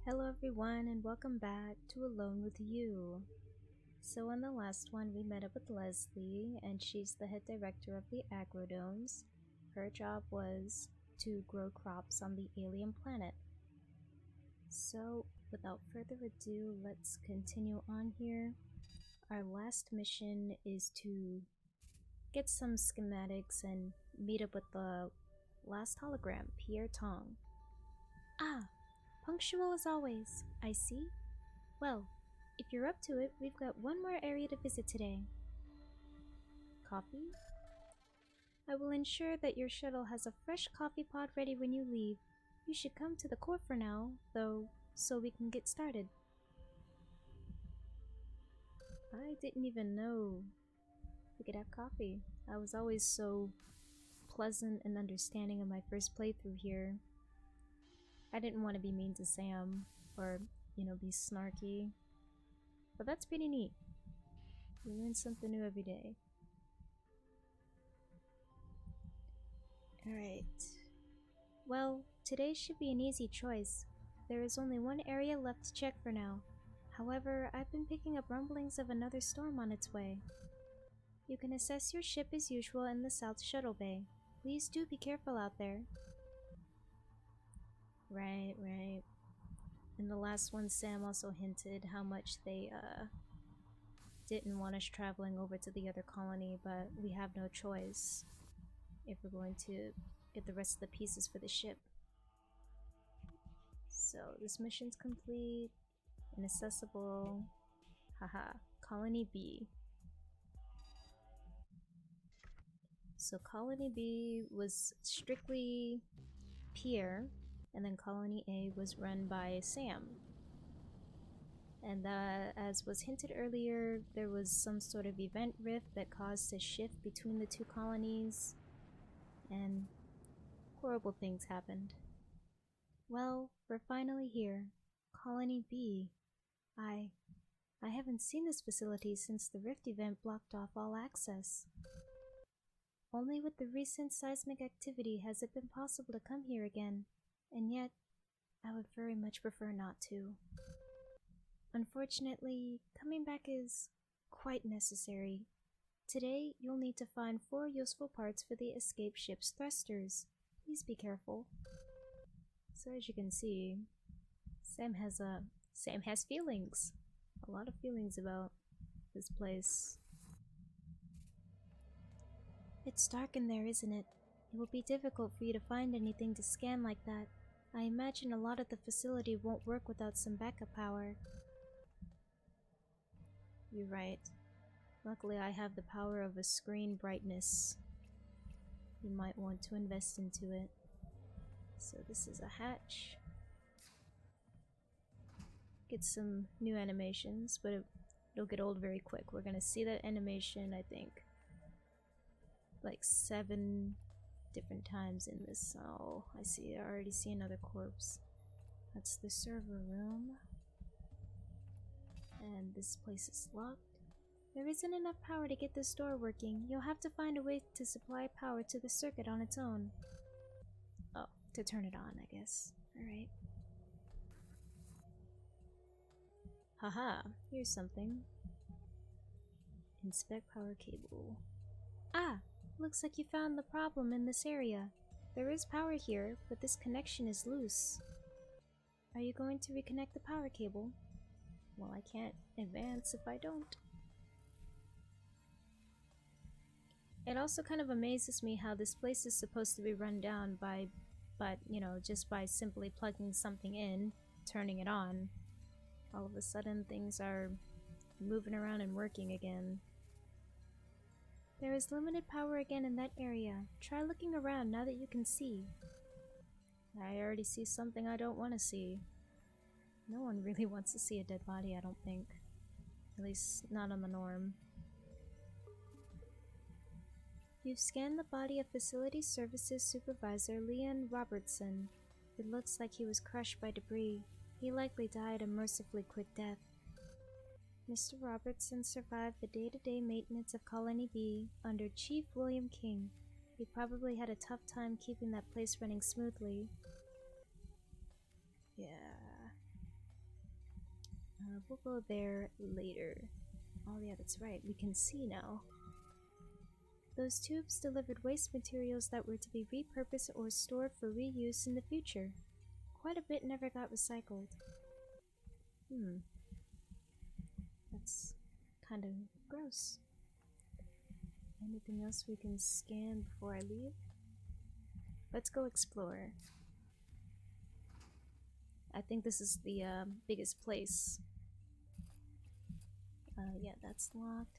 Hello everyone and welcome back to Alone with You. So on the last one we met up with Leslie and she's the head director of the agrodomes. Her job was to grow crops on the alien planet. So without further ado, let's continue on here. Our last mission is to get some schematics and meet up with the last hologram, Pierre Tong. Ah, punctual as always, I see. Well, if you're up to it, we've got one more area to visit today. Coffee? I will ensure that your shuttle has a fresh coffee pod ready when you leave. You should come to the core for now, though, so we can get started. I didn't even know we could have coffee. I was always so pleasant and understanding in my first playthrough here. I didn't want to be mean to Sam, or, be snarky. But that's pretty neat. You learn something new every day. Alright. Well, today should be an easy choice. There is only one area left to check for now. However, I've been picking up rumblings of another storm on its way. You can assess your ship as usual in the South Shuttle Bay. Please do be careful out there. Right. In the last one, Sam also hinted how much they, didn't want us traveling over to the other colony, but we have no choice if we're going to get the rest of the pieces for the ship. So this mission's complete, inaccessible. Haha, Colony B. So Colony B was strictly Pierre, and then Colony A was run by Sam. And as was hinted earlier, there was some sort of event rift that caused a shift between the two colonies, and horrible things happened. Well, we're finally here. Colony B. I haven't seen this facility since the rift event blocked off all access. Only with the recent seismic activity has it been possible to come here again, and yet, I would very much prefer not to. Unfortunately, coming back is quite necessary. Today, you'll need to find 4 useful parts for the escape ship's thrusters. Please be careful. So as you can see, Sam has feelings. A lot of feelings about this place. It's dark in there, isn't it? It will be difficult for you to find anything to scan like that. I imagine a lot of the facility won't work without some backup power. You're right. Luckily I have the power of a screen brightness. You might want to invest into it. So this is a hatch. Get some new animations, but it'll get old very quick. We're gonna see that animation, I think, like 7 different times in this. Oh, I already see another corpse. That's the server room. And this place is locked. There isn't enough power to get this door working. You'll have to find a way to supply power to the circuit on its own. Oh, to turn it on, I guess. Alright. Haha, here's something. Inspect power cable. Ah! Looks like you found the problem in this area. There is power here, but this connection is loose. Are you going to reconnect the power cable? Well, I can't advance if I don't. It also kind of amazes me how this place is supposed to be run down just by simply plugging something in, turning it on. All of a sudden things are moving around and working again. There is limited power again in that area. Try looking around now that you can see. I already see something I don't want to see. No one really wants to see a dead body, I don't think. At least not on the norm. You've scanned the body of Facility Services Supervisor Leon Robertson. It looks like he was crushed by debris. He likely died a mercifully quick death. Mr. Robertson survived the day-to-day maintenance of Colony B under Chief William King. He probably had a tough time keeping that place running smoothly. Yeah. We'll go there later. Oh yeah, that's right, we can see now. Those tubes delivered waste materials that were to be repurposed or stored for reuse in the future. Quite a bit never got recycled. That's kind of gross. Anything else we can scan before I leave? Let's go explore. I think this is the biggest place. Yeah, that's locked.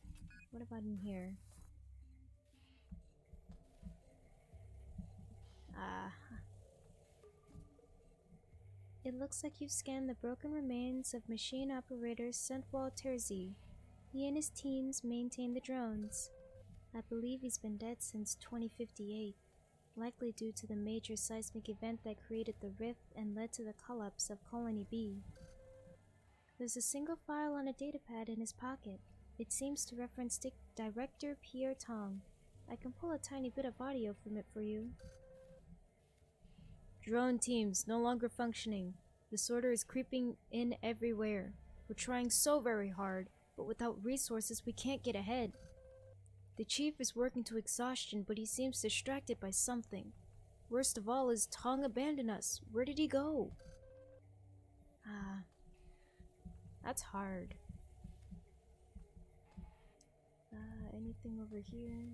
What about in here? It looks like you've scanned the broken remains of machine operator Sentwal Terzi. He and his teams maintain the drones. I believe he's been dead since 2058, likely due to the major seismic event that created the rift and led to the collapse of Colony B. There's a single file on a datapad in his pocket. It seems to reference Director Pierre Tong. I can pull a tiny bit of audio from it for you. Drone teams no longer functioning. Disorder is creeping in everywhere. We're trying so very hard, but without resources we can't get ahead. The chief is working to exhaustion, but he seems distracted by something. Worst of all is Tong abandoned us. Where did he go? That's hard. Anything over here?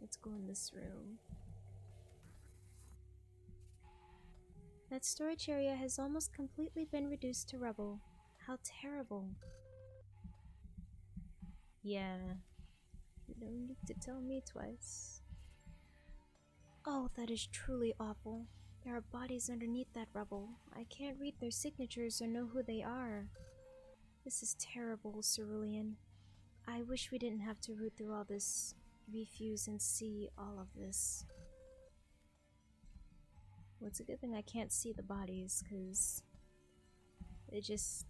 Let's go in this room. That storage area has almost completely been reduced to rubble. How terrible. Yeah. You don't need to tell me twice. Oh, that is truly awful. There are bodies underneath that rubble. I can't read their signatures or know who they are. This is terrible, Cerulean. I wish we didn't have to root through all this refuse and see all of this. Well, it's a good thing I can't see the bodies, because it just...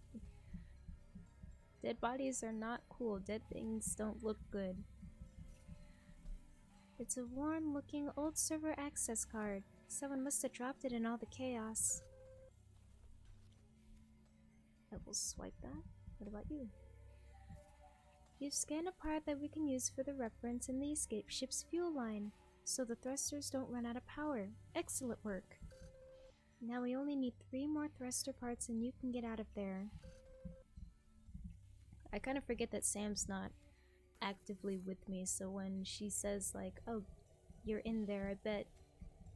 Dead bodies are not cool. Dead things don't look good. It's a worn-looking old server access card. Someone must have dropped it in all the chaos. I will swipe that. What about you? You've scanned a part that we can use for the reference in the escape ship's fuel line, so the thrusters don't run out of power. Excellent work. Now we only need 3 more thruster parts and you can get out of there. I kind of forget that Sam's not actively with me, so when she says like, oh, you're in there, I bet,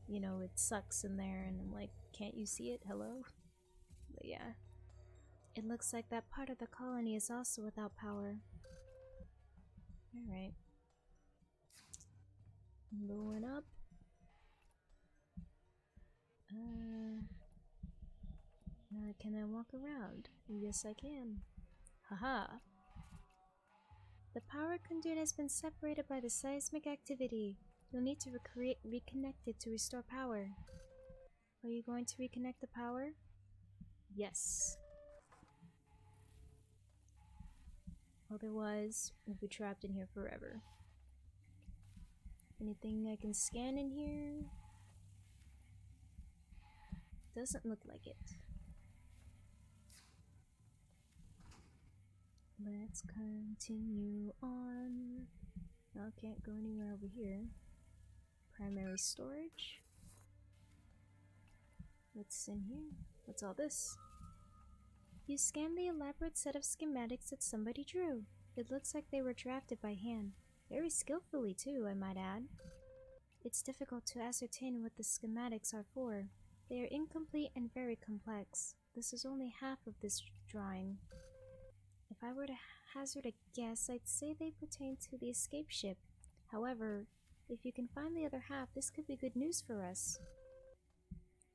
you know, it sucks in there, and I'm like, can't you see it? Hello? But yeah. It looks like that part of the colony is also without power. Alright. Going up. Can I walk around? Yes, I can. Haha. The power conduit has been separated by the seismic activity. You'll need to reconnect it to restore power. Are you going to reconnect the power? Yes. Otherwise, we'll be trapped in here forever. Anything I can scan in here? Doesn't look like it. Let's continue on. I can't go anywhere over here. Primary storage. What's in here? What's all this? You scanned the elaborate set of schematics that somebody drew. It looks like they were drafted by hand. Very skillfully too, I might add. It's difficult to ascertain what the schematics are for. They are incomplete and very complex. This is only half of this drawing. If I were to hazard a guess, I'd say they pertain to the escape ship. However, if you can find the other half, this could be good news for us.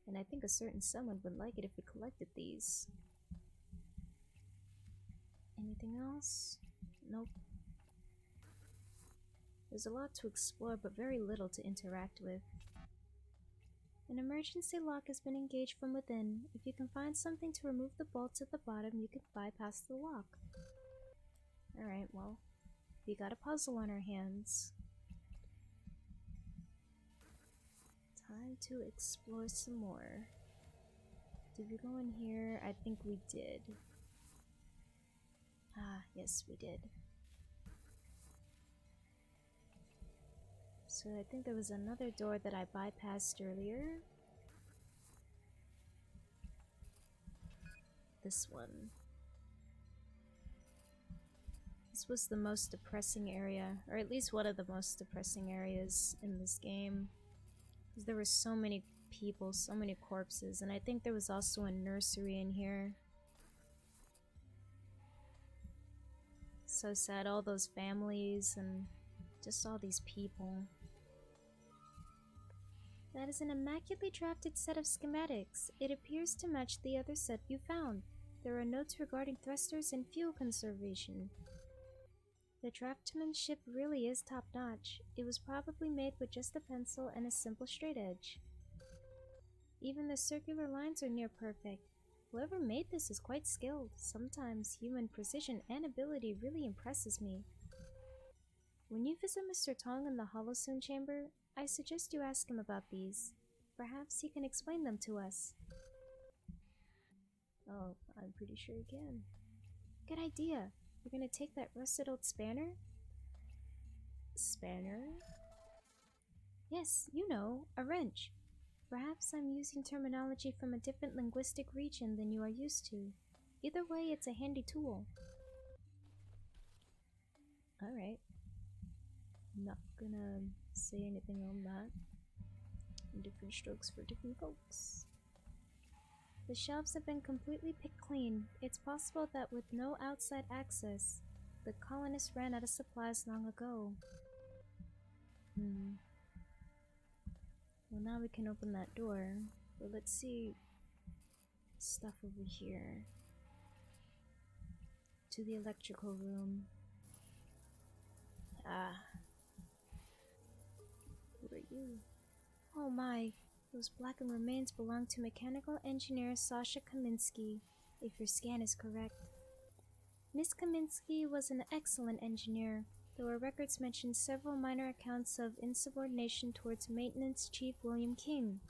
And I think a certain someone would like it if we collected these. Anything else? Nope. There's a lot to explore, but very little to interact with. An emergency lock has been engaged from within. If you can find something to remove the bolts at the bottom, you can bypass the lock. Alright, well, we got a puzzle on our hands. Time to explore some more. Did we go in here? I think we did. Ah, yes, we did. So I think there was another door that I bypassed earlier. This one. This was the most depressing area, or at least one of the most depressing areas in this game. Because there were so many people, so many corpses, and I think there was also a nursery in here. So sad, all those families and just all these people. That is an immaculately drafted set of schematics. It appears to match the other set you found. There are notes regarding thrusters and fuel conservation. The draftsmanship really is top-notch. It was probably made with just a pencil and a simple straight edge. Even the circular lines are near perfect. Whoever made this is quite skilled. Sometimes human precision and ability really impresses me. When you visit Mr. Tong in the Holosoon chamber, I suggest you ask him about these. Perhaps he can explain them to us. Oh, I'm pretty sure he can. Good idea. You're gonna take that rusted old spanner? Spanner? Yes, you know, a wrench. Perhaps I'm using terminology from a different linguistic region than you are used to. Either way, it's a handy tool. Alright. Not gonna say anything on that. Different strokes for different folks. The shelves have been completely picked clean. It's possible that with no outside access, the colonists ran out of supplies long ago. Well, now we can open that door. But let's see stuff over here. To the electrical room. Ah. Who are you? Oh my. Those blackened remains belong to mechanical engineer Sasha Kaminsky, if your scan is correct. Miss Kaminsky was an excellent engineer, though her records mention several minor accounts of insubordination towards maintenance chief William King.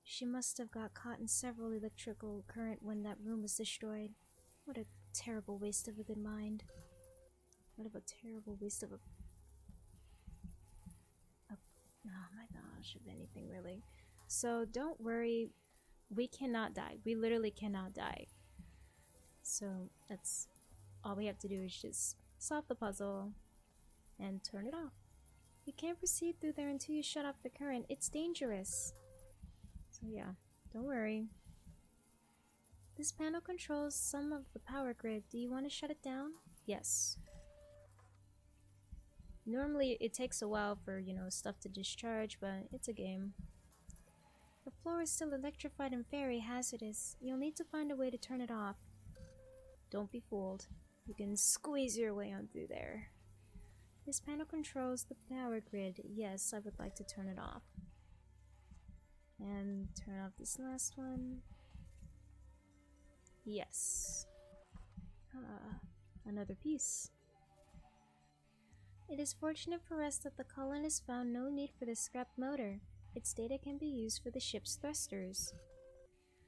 She must have got caught in several electrical current when that room was destroyed. What a terrible waste of a good mind. What a terrible waste of a... Oh my gosh, of anything really. So don't worry, we cannot die. We literally cannot die. So that's all we have to do is just solve the puzzle and turn it off. You can't proceed through there until you shut off the current. It's dangerous. So yeah, don't worry. This panel controls some of the power grid. Do you want to shut it down? Yes. Normally it takes a while for, stuff to discharge, but it's a game. The floor is still electrified and very hazardous. You'll need to find a way to turn it off. Don't be fooled. You can squeeze your way on through there. This panel controls the power grid. Yes, I would like to turn it off. And turn off this last one. Yes. Another piece. It is fortunate for us that the colonists found no need for the scrapped motor. Its data can be used for the ship's thrusters.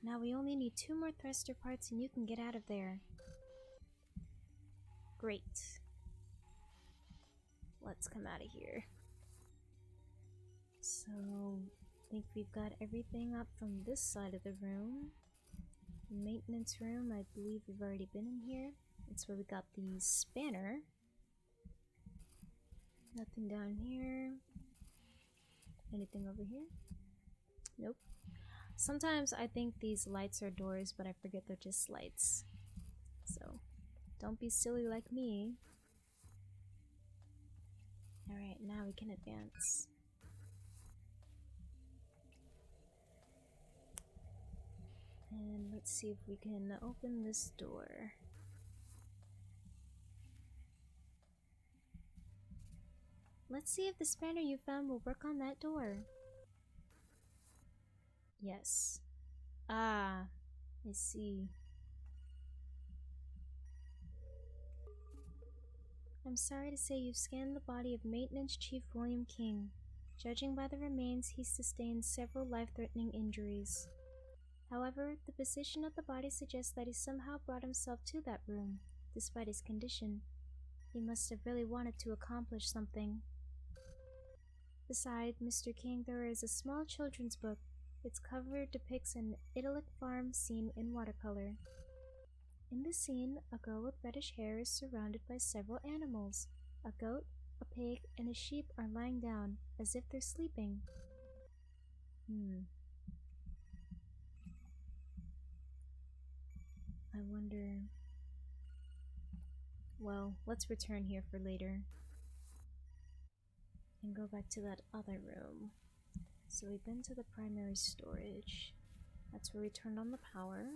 Now we only need 2 more thruster parts and you can get out of there. Great. Let's come out of here. So, I think we've got everything up from this side of the room. Maintenance room, I believe we've already been in here. That's where we got the spanner. Nothing down here. Anything over here? Nope. Sometimes I think these lights are doors, but I forget they're just lights. So, don't be silly like me. Alright, now we can advance. And let's see if we can open this door. Let's see if the spanner you found will work on that door. Yes. Ah, I see. I'm sorry to say you've scanned the body of Maintenance Chief William King. Judging by the remains, he sustained several life-threatening injuries. However, the position of the body suggests that he somehow brought himself to that room. Despite his condition, he must have really wanted to accomplish something. Beside Mr. King, there is a small children's book. Its cover depicts an idyllic farm scene in watercolor. In the scene, a girl with reddish hair is surrounded by several animals. A goat, a pig, and a sheep are lying down, as if they're sleeping. I wonder... Well, let's return here for later. And go back to that other room. So we've been to the primary storage. That's where we turned on the power.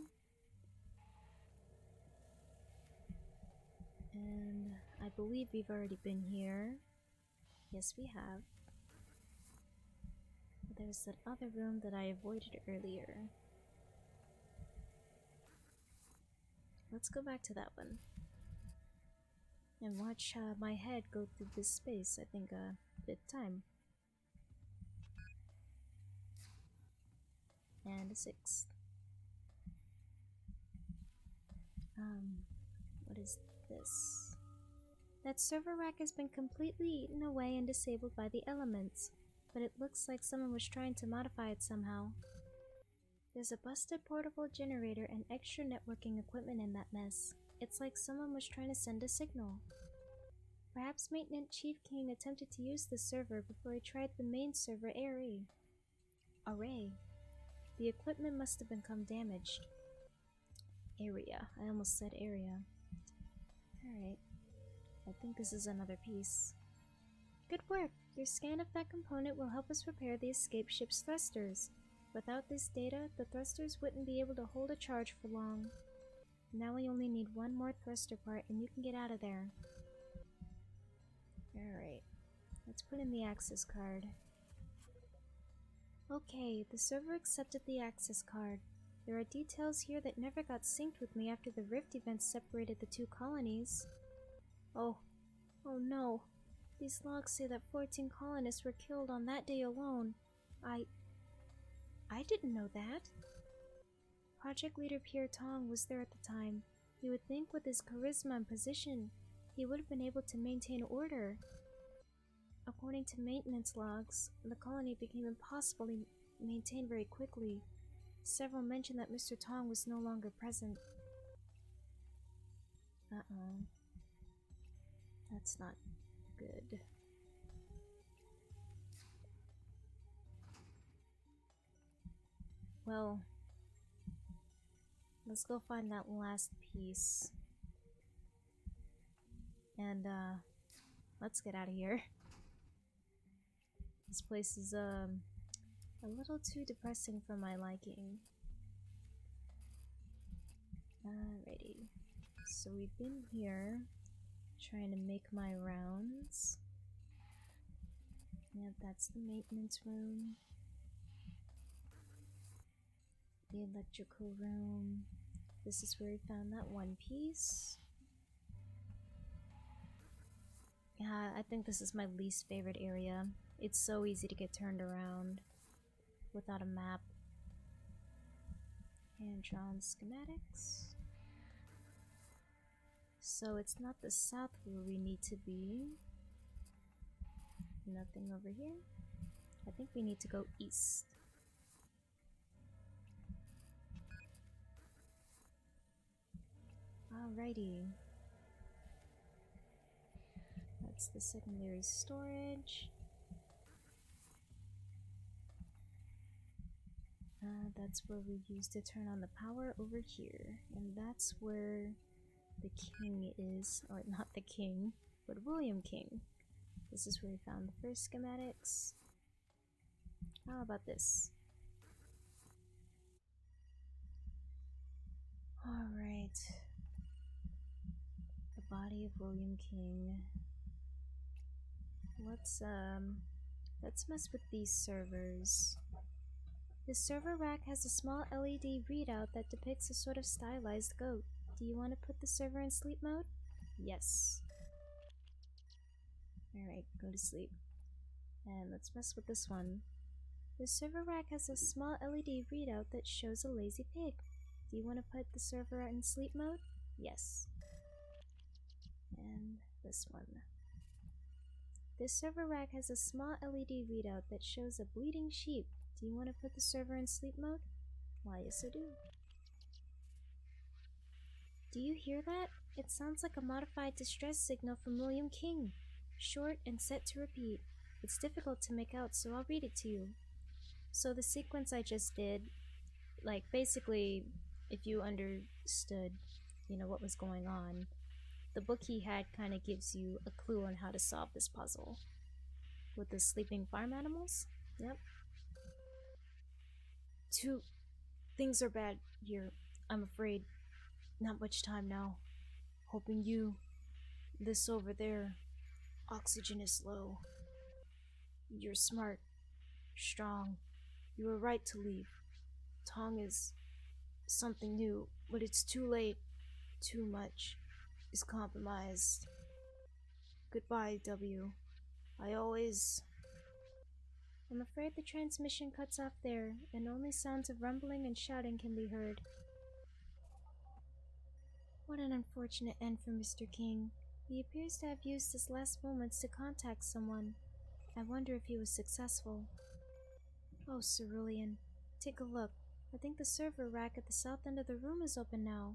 And I believe we've already been here. Yes, we have. There's that other room that I avoided earlier. Let's go back to that one. And watch my head go through this space, I think, a bit time. And a 6th. What is this? That server rack has been completely eaten away and disabled by the elements, but it looks like someone was trying to modify it somehow. There's a busted portable generator and extra networking equipment in that mess. It's like someone was trying to send a signal. Perhaps Maintenance Chief King attempted to use the server before he tried the main server array. The equipment must have become damaged. Area. I almost said area. Alright. I think this is another piece. Good work! Your scan of that component will help us repair the escape ship's thrusters. Without this data, the thrusters wouldn't be able to hold a charge for long. Now we only need one more thruster part and you can get out of there. Alright. Let's put in the access card. Okay, the server accepted the access card. There are details here that never got synced with me after the rift event separated the two colonies. Oh no. These logs say that 14 colonists were killed on that day alone. I didn't know that. Project leader Pierre Tong was there at the time. You would think with his charisma and position, he would have been able to maintain order. According to maintenance logs, the colony became impossible to maintain very quickly. Several mentioned that Mr. Tong was no longer present. Uh-oh. That's not good. Well, let's go find that last piece. And, let's get out of here. This place is, a little too depressing for my liking. Alrighty. So we've been here, trying to make my rounds. Yep, that's the maintenance room. The electrical room. This is where we found that one piece. Yeah, I think this is my least favorite area. It's so easy to get turned around without a map. Hand-drawn schematics. So it's not the south where we need to be. Nothing over here. I think we need to go east. Alrighty. That's the secondary storage. That's where we used to turn on the power over here. And that's where the king is. Or not the king, but William King. This is where we found the first schematics. How about this? Alright. The body of William King. Let's mess with these servers. The server rack has a small LED readout that depicts a sort of stylized goat. Do you want to put the server in sleep mode? Yes. Alright, go to sleep. And let's mess with this one. The server rack has a small LED readout that shows a lazy pig. Do you want to put the server in sleep mode? Yes. And this one. This server rack has a small LED readout that shows a bleeding sheep. Do you want to put the server in sleep mode? Why, yes I do. Do you hear that? It sounds like a modified distress signal from William King. Short and set to repeat. It's difficult to make out, so I'll read it to you. So the sequence I just did, like basically, if you understood, what was going on, the book he had kind of gives you a clue on how to solve this puzzle. With the sleeping farm animals? Yep. Two things are bad here, I'm afraid. Not much time now. Hoping you, this over there, oxygen is low. You're smart, strong. You were right to leave. Tong is something new, but it's too late. Too much is compromised. Goodbye, W. I always... I'm afraid the transmission cuts off there, and only sounds of rumbling and shouting can be heard. What an unfortunate end for Mr. King. He appears to have used his last moments to contact someone. I wonder if he was successful. Oh, Cerulean, take a look. I think the server rack at the south end of the room is open now.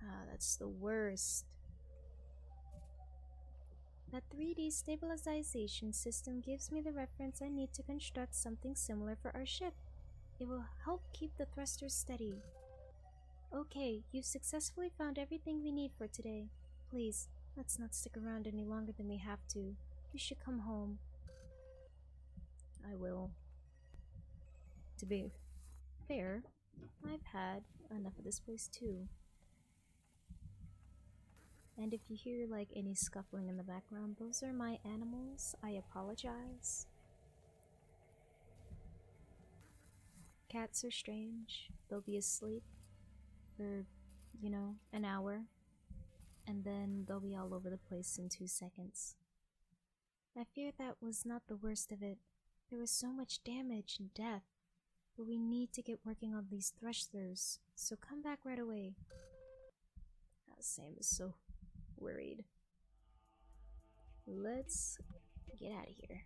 Ah, that's the worst. That 3D stabilization system gives me the reference I need to construct something similar for our ship. It will help keep the thrusters steady. Okay, you've successfully found everything we need for today. Please, let's not stick around any longer than we have to. You should come home. I will. To be fair, I've had enough of this place too. And if you hear like any scuffling in the background, those are my animals. I apologize. Cats are strange. They'll be asleep for, an hour, and then they'll be all over the place in 2 seconds. I fear that was not the worst of it. There was so much damage and death, but we need to get working on these thrusters, so come back right away. Sam is so worried. Let's get out of here.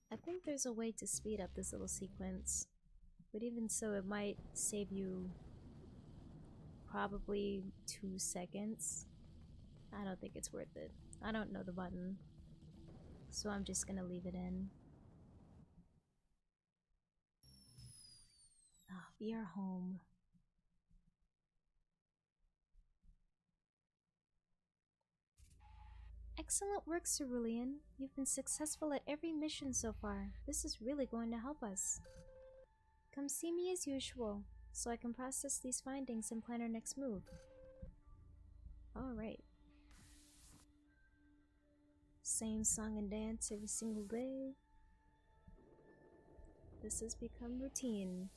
I think there's a way to speed up this little sequence, but even so, it might save you probably 2 seconds. I don't think it's worth it. I don't know the button, so I'm just gonna leave it in. Ah, we are home. Excellent work, Cerulean. You've been successful at every mission so far. This is really going to help us. Come see me as usual, so I can process these findings and plan our next move. Alright. Same song and dance every single day. This has become routine.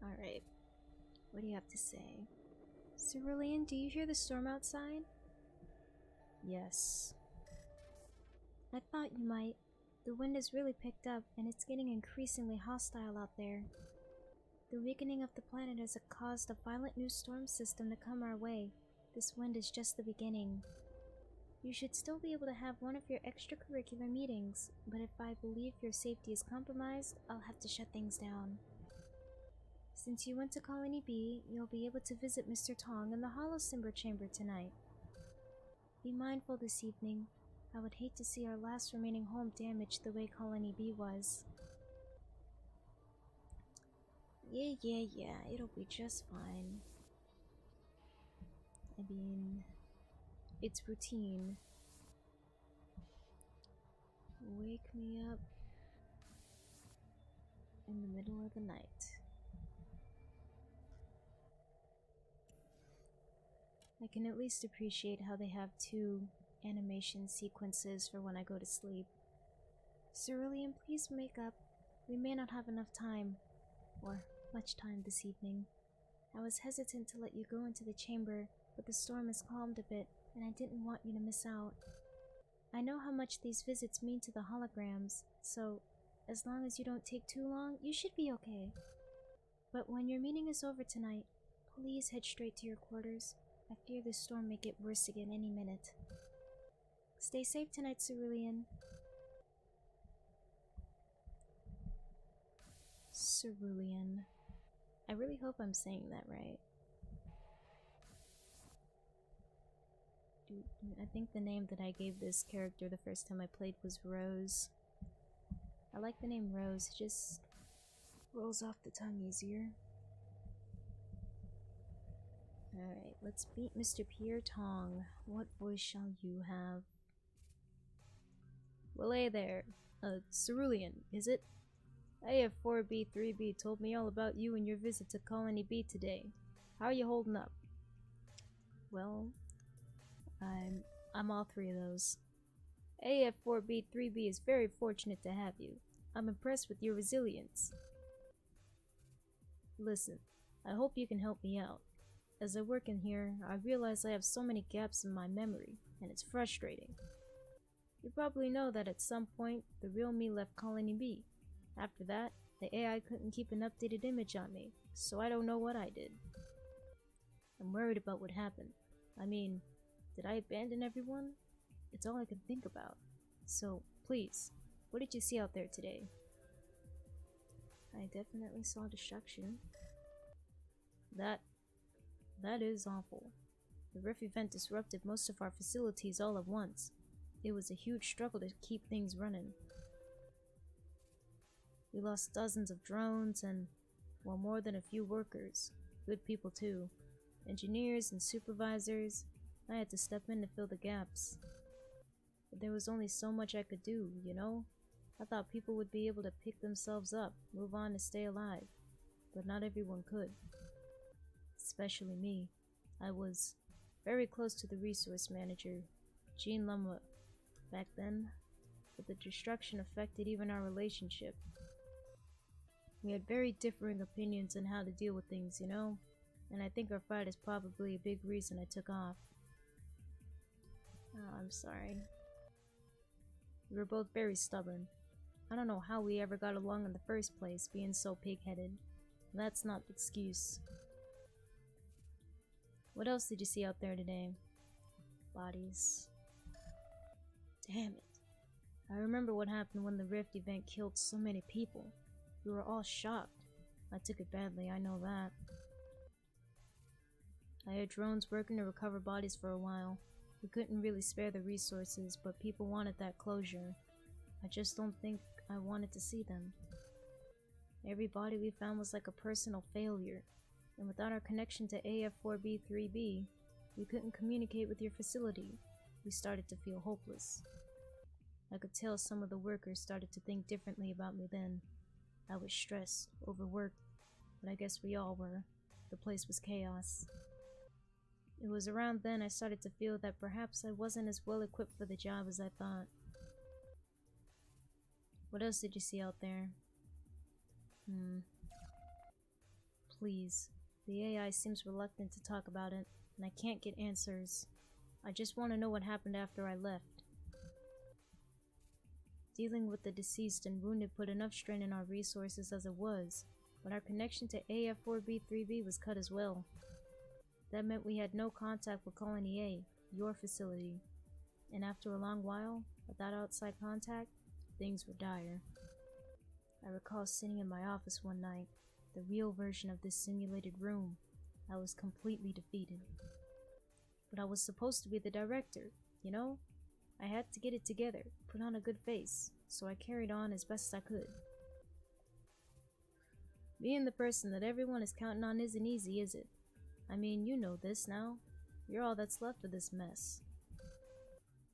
Alright. What do you have to say? Cerulean, do you hear the storm outside? Yes. I thought you might. The wind has really picked up, and it's getting increasingly hostile out there. The weakening of the planet has caused a violent new storm system to come our way. This wind is just the beginning. You should still be able to have one of your extracurricular meetings, but if I believe your safety is compromised, I'll have to shut things down. Since you went to Colony B, you'll be able to visit Mr. Tong in the Hollow Simber Chamber tonight. Be mindful this evening. I would hate to see our last remaining home damaged the way Colony B was. Yeah, it'll be just fine. I mean, it's routine. Wake me up in the middle of the night. I can at least appreciate how they have 2 animation sequences for when I go to sleep. Cerulean, please wake up. We may not have enough time, or much time this evening. I was hesitant to let you go into the chamber, but the storm has calmed a bit, and I didn't want you to miss out. I know how much these visits mean to the holograms, so as long as you don't take too long, you should be okay. But when your meeting is over tonight, please head straight to your quarters. I fear this storm may get worse again any minute. Stay safe tonight, Cerulean. Cerulean. I really hope I'm saying that right. I think the name that I gave this character the first time I played was Rose. I like the name Rose, it just rolls off the tongue easier. Alright, let's beat Mr. Pierre Tong. What voice shall you have? Well, hey there. Cerulean, is it? AF4B3B told me all about you and your visit to Colony B today. How are you holding up? Well, I'm all three of those. AF4B3B is very fortunate to have you. I'm impressed with your resilience. Listen, I hope you can help me out. As I work in here, I realize I have so many gaps in my memory, and it's frustrating. You probably know that at some point, the real me left Colony B. After that, the AI couldn't keep an updated image on me, so I don't know what I did. I'm worried about what happened. I mean, did I abandon everyone? It's all I can think about. So, please, what did you see out there today? I definitely saw destruction. That is awful. The rift event disrupted most of our facilities all at once. It was a huge struggle to keep things running. We lost dozens of drones and, well, more than a few workers. Good people too. Engineers and supervisors. I had to step in to fill the gaps. But there was only so much I could do, you know? I thought people would be able to pick themselves up, move on and stay alive. But not everyone could. Especially me. I was very close to the resource manager, Jean Lumwa, back then, but the destruction affected even our relationship. We had very differing opinions on how to deal with things, you know? And I think our fight is probably a big reason I took off. Oh, I'm sorry. We were both very stubborn. I don't know how we ever got along in the first place, being so pig-headed. That's not the excuse. What else did you see out there today? Bodies. Damn it. I remember what happened when the Rift event killed so many people. We were all shocked. I took it badly, I know that. I had drones working to recover bodies for a while. We couldn't really spare the resources, but people wanted that closure. I just don't think I wanted to see them. Every body we found was like a personal failure. And without our connection to AF4B3B, we couldn't communicate with your facility. We started to feel hopeless. I could tell some of the workers started to think differently about me then. I was stressed, overworked, but I guess we all were. The place was chaos. It was around then I started to feel that perhaps I wasn't as well equipped for the job as I thought. What else did you see out there? Please. The AI seems reluctant to talk about it, and I can't get answers. I just want to know what happened after I left. Dealing with the deceased and wounded put enough strain on our resources as it was, but our connection to AF4B3B was cut as well. That meant we had no contact with Colony A, your facility. And after a long while, without outside contact, things were dire. I recall sitting in my office one night, the real version of this simulated room. I was completely defeated. But I was supposed to be the director, you know? I had to get it together, put on a good face, so I carried on as best I could. Being the person that everyone is counting on isn't easy, is it? I mean, you know this now. You're all that's left of this mess.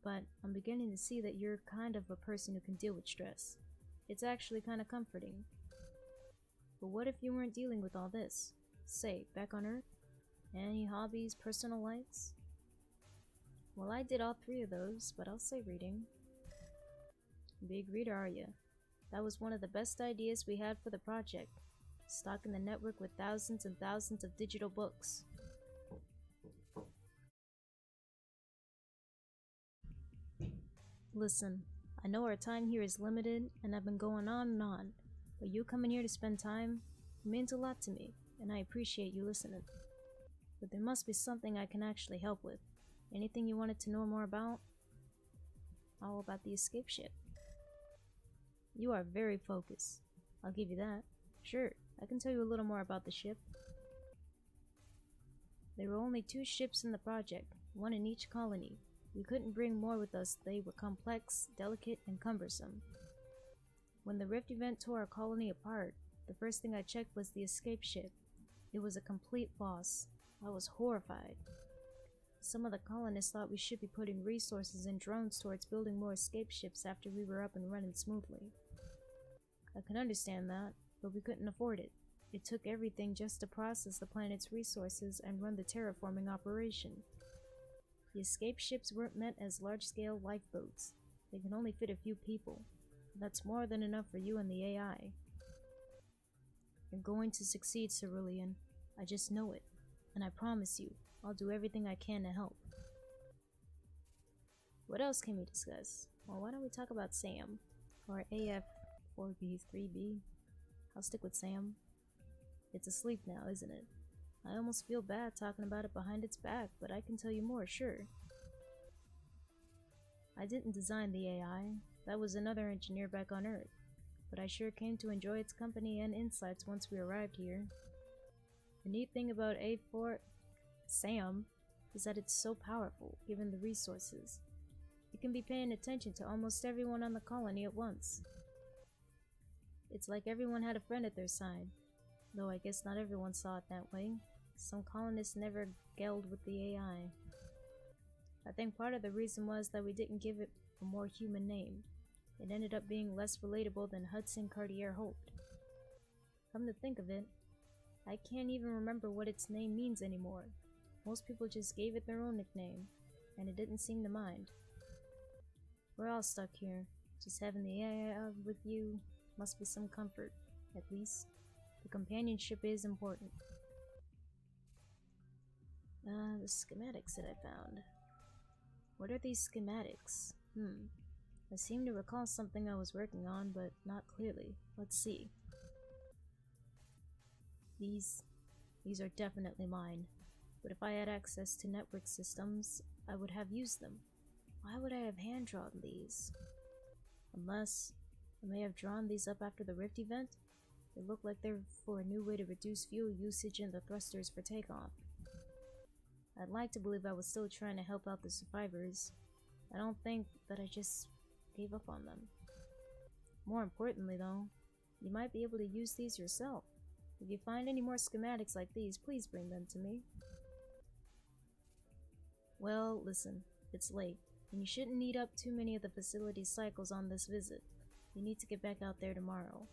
But I'm beginning to see that you're kind of a person who can deal with stress. It's actually kind of comforting. But what if you weren't dealing with all this? Say, back on Earth? Any hobbies, personal likes? Well, I did all three of those, but I'll say reading. Big reader, are you? That was one of the best ideas we had for the project. Stocking the network with thousands and thousands of digital books. Listen, I know our time here is limited, and I've been going on and on, but you coming here to spend time means a lot to me, and I appreciate you listening. But there must be something I can actually help with. Anything you wanted to know more about? All about the escape ship. You are very focused. I'll give you that. Sure, I can tell you a little more about the ship. There were only 2 ships in the project, one in each colony. We couldn't bring more with us. They were complex, delicate, and cumbersome. When the rift event tore our colony apart, the first thing I checked was the escape ship. It was a complete loss. I was horrified. Some of the colonists thought we should be putting resources and drones towards building more escape ships after we were up and running smoothly. I can understand that, but we couldn't afford it. It took everything just to process the planet's resources and run the terraforming operation. The escape ships weren't meant as large-scale lifeboats. They can only fit a few people. That's more than enough for you and the AI. You're going to succeed, Cerulean. I just know it. And I promise you, I'll do everything I can to help. What else can we discuss? Well, why don't we talk about Sam? Or AF4B, 3B. I'll stick with Sam. It's asleep now, isn't it? I almost feel bad talking about it behind its back, but I can tell you more, sure. I didn't design the AI. That was another engineer back on Earth. But I sure came to enjoy its company and insights once we arrived here. The neat thing about A4 Sam is that it's so powerful, given the resources. It can be paying attention to almost everyone on the colony at once. It's like everyone had a friend at their side, though I guess not everyone saw it that way. Some colonists never gelled with the AI. I think part of the reason was that we didn't give it a more human name. It ended up being less relatable than Hudson Cartier hoped. Come to think of it, I can't even remember what its name means anymore. Most people just gave it their own nickname, and it didn't seem to mind. We're all stuck here. Just having the AI with you must be some comfort, at least. The companionship is important. The schematics that I found. What are these schematics? I seem to recall something I was working on, but not clearly. Let's see. These are definitely mine. But if I had access to network systems, I would have used them. Why would I have hand-drawn these? Unless I may have drawn these up after the Rift event? They look like they're for a new way to reduce fuel usage in the thrusters for takeoff. I'd like to believe I was still trying to help out the survivors. I don't think that I just gave up on them. More importantly though, you might be able to use these yourself. If you find any more schematics like these, please bring them to me. Well, listen, it's late, and you shouldn't eat up too many of the facility's cycles on this visit. You need to get back out there tomorrow.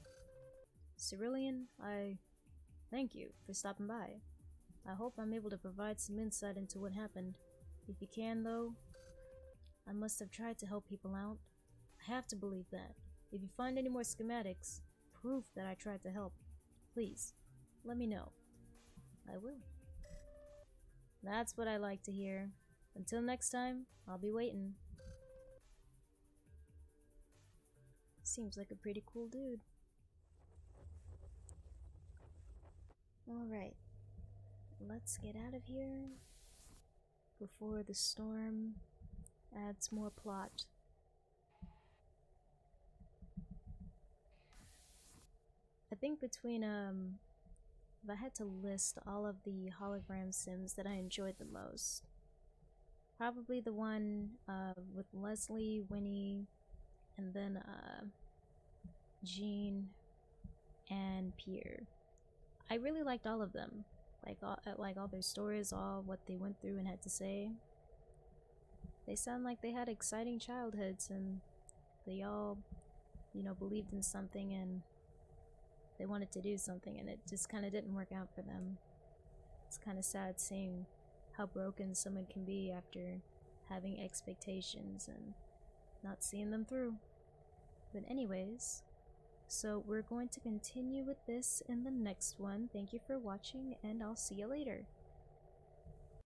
Cerulean, I thank you for stopping by. I hope I'm able to provide some insight into what happened. If you can, though, I must have tried to help people out. I have to believe that. If you find any more schematics, proof that I tried to help, please, let me know. I will. That's what I like to hear. Until next time, I'll be waiting. Seems like a pretty cool dude. Alright. Let's get out of here before the storm adds more plot. I think between if I had to list all of the hologram sims that I enjoyed the most, probably the one with Leslie, Winnie, and then Jean and Pierre. I really liked all of them. Like all their stories, all what they went through and had to say. They sound like they had exciting childhoods, and they all, believed in something and they wanted to do something, and it just kind of didn't work out for them. It's kind of sad seeing how broken someone can be after having expectations and not seeing them through. But anyways, so we're going to continue with this in the next one. Thank you for watching, and I'll see you later.